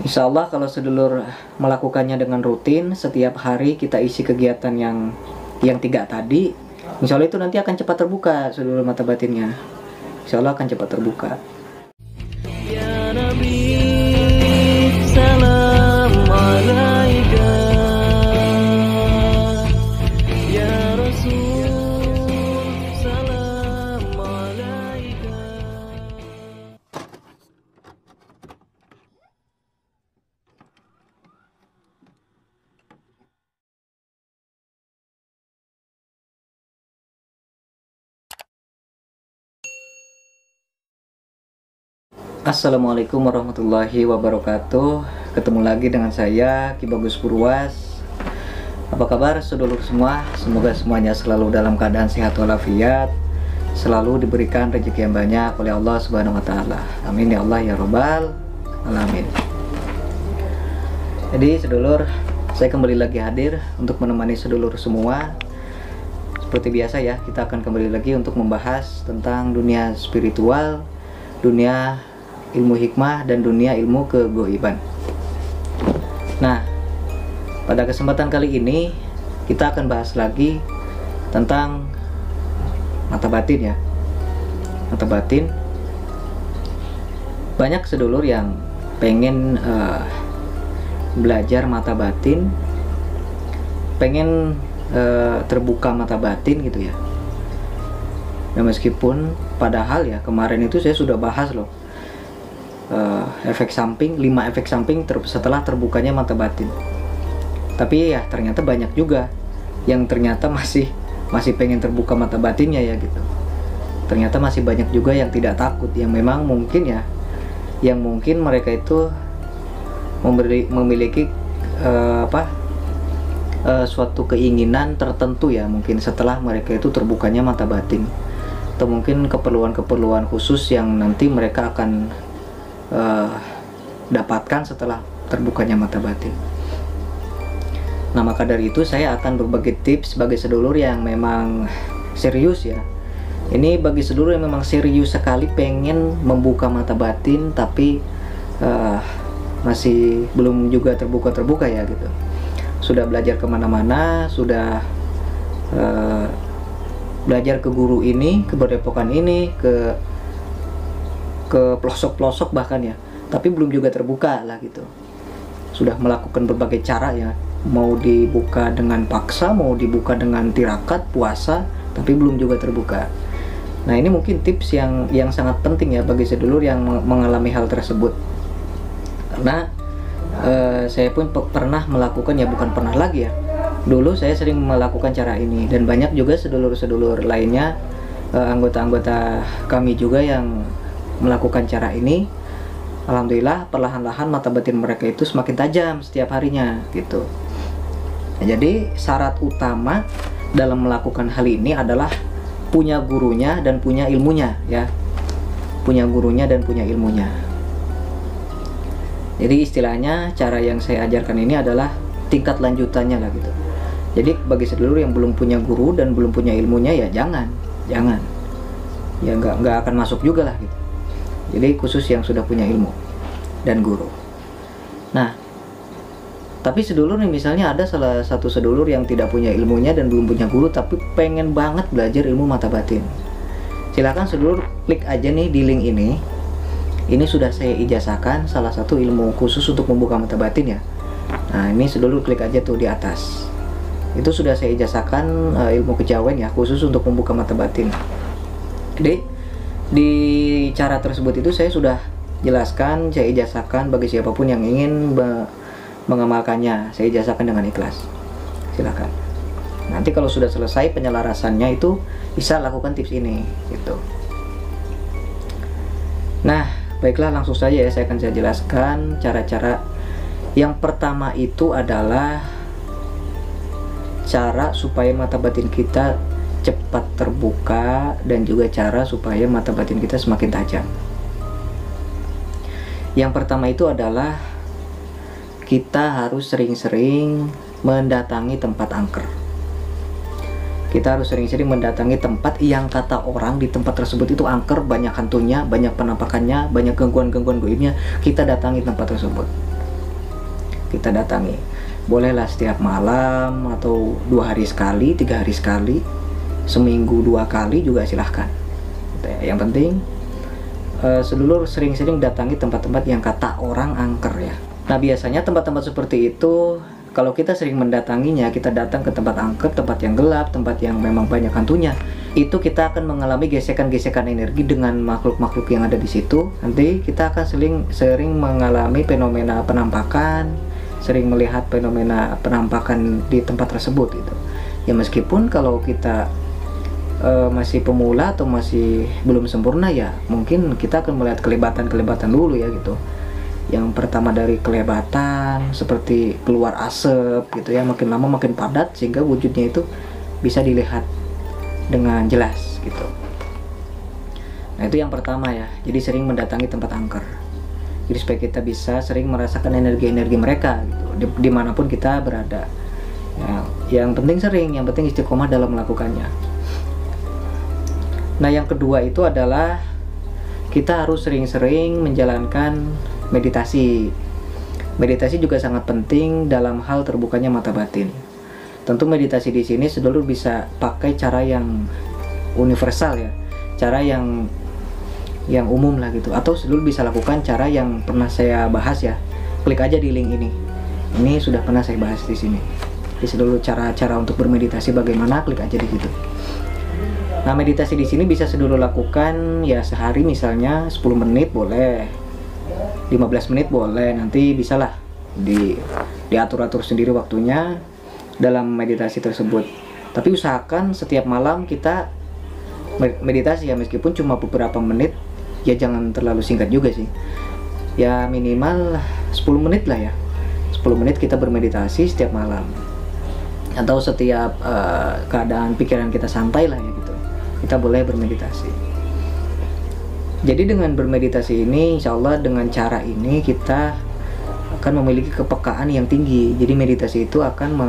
Insya Allah kalau sedulur melakukannya dengan rutin, setiap hari kita isi kegiatan yang 3 tadi, insya Allah itu nanti akan cepat terbuka sedulur mata batinnya. Insya Allah akan cepat terbuka. Ya Nabi, salam alaika. Ya Rasul, salam alaika. Assalamualaikum warahmatullahi wabarakatuh. Ketemu lagi dengan saya Ki Bagus Purwas. Apa kabar sedulur semua? Semoga semuanya selalu dalam keadaan sehat walafiat, selalu diberikan rezeki yang banyak oleh Allah Subhanahu wa taala. Amin ya Allah ya Rabbal alamin. Jadi sedulur, saya kembali lagi hadir untuk menemani sedulur semua. Seperti biasa ya, kita akan kembali lagi untuk membahas tentang dunia spiritual, dunia ilmu hikmah, dan dunia ilmu kegoiban. Nah, pada kesempatan kali ini kita akan bahas lagi tentang mata batin ya. Mata batin. Banyak sedulur yang pengen belajar mata batin, pengen terbuka mata batin gitu ya. Nah, meskipun padahal ya kemarin itu saya sudah bahas loh, efek samping, 5 efek samping setelah terbukanya mata batin. Tapi ya ternyata banyak juga yang ternyata masih pengen terbuka mata batinnya ya gitu. Ternyata masih banyak juga yang tidak takut, yang memang mungkin ya, yang mungkin mereka itu memiliki suatu keinginan tertentu ya, mungkin setelah mereka itu terbukanya mata batin, atau mungkin keperluan-keperluan khusus yang nanti mereka akan dapatkan setelah terbukanya mata batin. Nah, maka dari itu saya akan berbagi tips bagi sedulur yang memang serius ya. Ini bagi sedulur yang memang serius sekali pengen membuka mata batin, tapi masih belum juga terbuka ya gitu. Sudah belajar kemana-mana, sudah belajar ke guru ini, ke berdepokan ini, ke pelosok-pelosok bahkan ya, tapi belum juga terbuka lah gitu. Sudah melakukan berbagai cara ya, mau dibuka dengan paksa, mau dibuka dengan tirakat, puasa, tapi belum juga terbuka. Nah, ini mungkin tips yang sangat penting ya bagi sedulur yang mengalami hal tersebut. Karena saya pun pernah melakukan ya, bukan pernah lagi ya, dulu saya sering melakukan cara ini, dan banyak juga sedulur-sedulur lainnya, anggota-anggota kami juga yang melakukan cara ini. Alhamdulillah perlahan-lahan mata batin mereka itu semakin tajam setiap harinya gitu. Nah, jadi syarat utama dalam melakukan hal ini adalah punya gurunya dan punya ilmunya ya. Punya gurunya dan punya ilmunya. Jadi istilahnya cara yang saya ajarkan ini adalah tingkat lanjutannya lah gitu. Jadi bagi sedulur yang belum punya guru dan belum punya ilmunya ya jangan ya, nggak akan masuk juga lah gitu. Jadi khusus yang sudah punya ilmu dan guru. Nah, tapi sedulur nih, misalnya ada salah satu sedulur yang tidak punya ilmunya dan belum punya guru, tapi pengen banget belajar ilmu mata batin. Silakan sedulur klik aja nih di link ini. Ini sudah saya ijazahkan salah satu ilmu khusus untuk membuka mata batin ya. Nah, ini sedulur klik aja tuh di atas. Itu sudah saya ijazahkan ilmu kejawen ya, khusus untuk membuka mata batin. Jadi di cara tersebut itu saya sudah jelaskan, saya ijazahkan bagi siapapun yang ingin mengamalkannya, saya ijazahkan dengan ikhlas. Silakan. Nanti kalau sudah selesai penyelarasannya itu bisa lakukan tips ini gitu. Nah, baiklah, langsung saja ya, saya jelaskan cara-cara. Yang pertama itu adalah cara supaya mata batin kita cepat terbuka, dan juga cara supaya mata batin kita semakin tajam. Yang pertama itu adalah kita harus sering-sering mendatangi tempat angker. Kita harus sering-sering mendatangi tempat yang kata orang di tempat tersebut itu angker, banyak hantunya, banyak penampakannya, banyak gangguan-gangguan goibnya. Kita datangi tempat tersebut. kita datangi. Bolehlah setiap malam atau 2 hari sekali, 3 hari sekali, seminggu 2 kali juga silahkan. Yang penting sedulur sering-sering datangi tempat-tempat yang kata orang angker ya. Nah biasanya tempat-tempat seperti itu, kalau kita sering mendatanginya, kita datang ke tempat angker, tempat yang gelap, tempat yang memang banyak hantunya, itu kita akan mengalami gesekan-gesekan energi dengan makhluk-makhluk yang ada di situ. Nanti kita akan sering mengalami fenomena penampakan, sering melihat fenomena penampakan di tempat tersebut gitu. Ya meskipun kalau kita masih pemula atau masih belum sempurna, ya mungkin kita akan melihat kelebatan-kelebatan dulu ya gitu. Yang pertama dari kelebatan seperti keluar asap gitu ya, makin lama makin padat sehingga wujudnya itu bisa dilihat dengan jelas gitu. Nah itu yang pertama ya, jadi sering mendatangi tempat angker, jadi supaya kita bisa sering merasakan energi-energi mereka gitu, dimanapun kita berada ya. Yang penting sering, yang penting istiqomah dalam melakukannya. Nah yang kedua itu adalah kita harus sering-sering menjalankan meditasi. Meditasi juga sangat penting dalam hal terbukanya mata batin. Tentu meditasi di sini sedulur bisa pakai cara yang universal ya, cara yang umum lah gitu, atau sedulur bisa lakukan cara yang pernah saya bahas ya. Klik aja di link ini. Ini sudah pernah saya bahas di sini. Jadi sedulur cara-cara untuk bermeditasi bagaimana, klik aja di situ. Nah meditasi di sini bisa sedulur lakukan ya sehari, misalnya 10 menit boleh, 15 menit boleh, nanti bisalah diatur-atur sendiri waktunya dalam meditasi tersebut. Tapi usahakan setiap malam kita meditasi ya, meskipun cuma beberapa menit ya, jangan terlalu singkat juga sih ya, minimal 10 menit lah ya. 10 menit kita bermeditasi setiap malam, atau setiap keadaan pikiran kita santai lah ya gitu, kita boleh bermeditasi. Jadi dengan bermeditasi ini, insya Allah dengan cara ini kita akan memiliki kepekaan yang tinggi. Jadi meditasi itu akan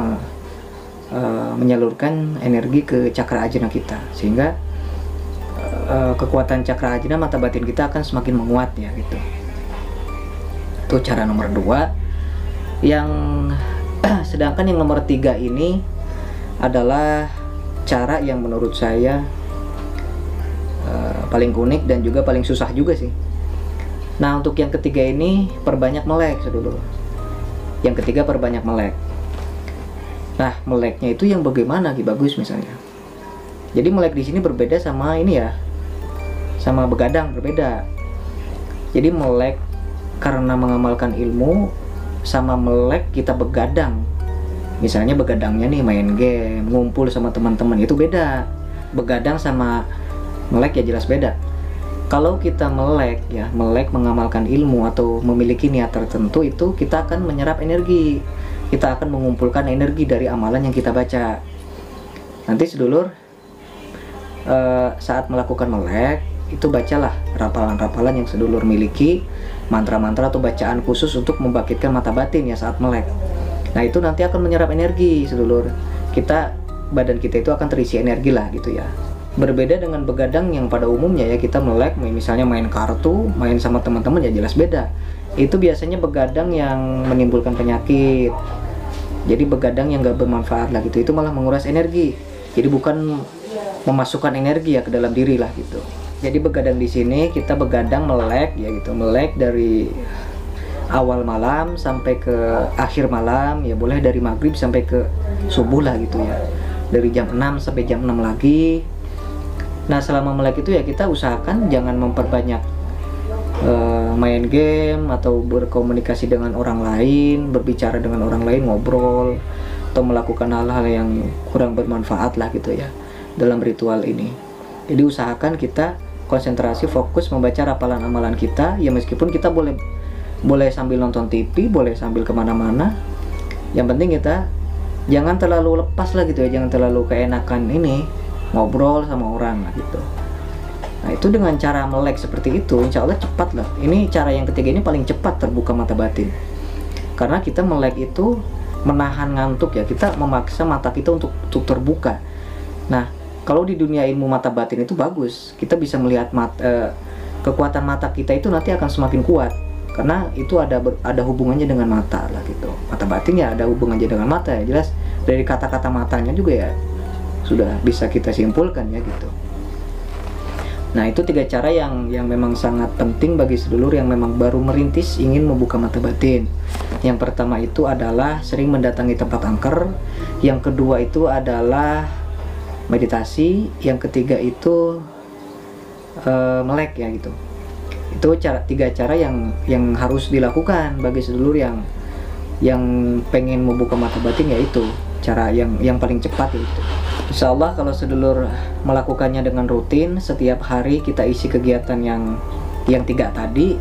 menyalurkan energi ke cakra ajna kita, sehingga kekuatan cakra ajna mata batin kita akan semakin menguat ya gitu. Itu cara nomor 2. Yang sedangkan yang nomor 3 ini adalah cara yang menurut saya paling unik dan juga paling susah juga sih. Nah untuk yang ketiga ini, perbanyak melek sedulur. Yang ketiga, perbanyak melek. Nah meleknya itu yang bagaimana Ki Bagus misalnya. Jadi melek di sini berbeda sama ini ya, sama begadang berbeda. Jadi melek karena mengamalkan ilmu, sama melek kita begadang. Misalnya begadangnya nih main game, ngumpul sama teman-teman, itu beda. Begadang sama melek ya jelas beda. Kalau kita melek ya, melek mengamalkan ilmu atau memiliki niat tertentu, itu kita akan menyerap energi, kita akan mengumpulkan energi dari amalan yang kita baca. Nanti sedulur saat melakukan melek itu bacalah rapalan-rapalan yang sedulur miliki, mantra-mantra atau bacaan khusus untuk membangkitkan mata batin ya saat melek. Nah itu nanti akan menyerap energi sedulur, badan kita itu akan terisi energi lah gitu ya. Berbeda dengan begadang yang pada umumnya ya, kita melek misalnya main kartu, main sama teman-teman, ya jelas beda. Itu biasanya begadang yang menimbulkan penyakit. Jadi begadang yang gak bermanfaat lah gitu, itu malah menguras energi. Jadi bukan memasukkan energi ya ke dalam diri lah gitu. Jadi begadang di sini kita begadang melek ya gitu, melek dari awal malam sampai ke akhir malam ya, boleh dari maghrib sampai ke subuh lah gitu ya, dari jam 6 sampai jam 6 lagi. Nah selama melek itu ya kita usahakan jangan memperbanyak main game atau berkomunikasi dengan orang lain, berbicara dengan orang lain, ngobrol atau melakukan hal-hal yang kurang bermanfaat lah gitu ya dalam ritual ini. Jadi usahakan kita konsentrasi, fokus membaca rapalan amalan kita ya, meskipun kita boleh sambil nonton TV, boleh sambil kemana-mana. Yang penting kita jangan terlalu lepas lah gitu ya, jangan terlalu keenakan ini ngobrol sama orang lah gitu. Nah itu dengan cara melek seperti itu, insya Allah cepat lah. Ini cara yang ketiga ini paling cepat terbuka mata batin, karena kita melek itu menahan ngantuk ya, kita memaksa mata kita untuk terbuka. Nah kalau di dunia ilmu mata batin itu bagus, kita bisa melihat kekuatan mata kita itu nanti akan semakin kuat. karena itu ada hubungannya dengan mata lah gitu. Mata batin ya ada hubungannya dengan mata ya, jelas dari kata-kata matanya juga ya sudah bisa kita simpulkan ya gitu. Nah, itu 3 cara yang memang sangat penting bagi sedulur yang memang baru merintis ingin membuka mata batin. Yang pertama itu adalah sering mendatangi tempat angker, yang kedua itu adalah meditasi, yang ketiga itu melek ya gitu. Itu 3 cara yang harus dilakukan bagi sedulur yang pengen membuka mata batin, yaitu cara yang paling cepat yaitu. Insya Allah kalau sedulur melakukannya dengan rutin, setiap hari kita isi kegiatan yang 3 tadi,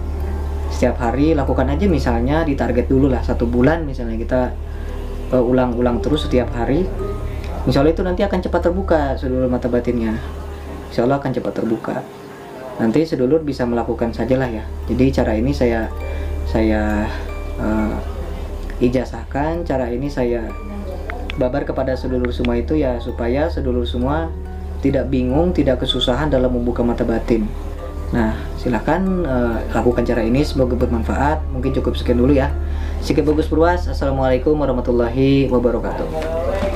setiap hari lakukan aja, misalnya ditarget dulu lah 1 bulan misalnya, kita ulang-ulang terus setiap hari. Insya Allah itu nanti akan cepat terbuka sedulur mata batinnya. Insya Allah akan cepat terbuka. Nanti sedulur bisa melakukan sajalah ya. Jadi cara ini saya ijazahkan, cara ini saya babar kepada sedulur semua itu ya, supaya sedulur semua tidak bingung, tidak kesusahan dalam membuka mata batin. Nah, silakan lakukan cara ini, semoga bermanfaat. Mungkin cukup sekian dulu ya. Sikit bagus perwas. Assalamualaikum warahmatullahi wabarakatuh.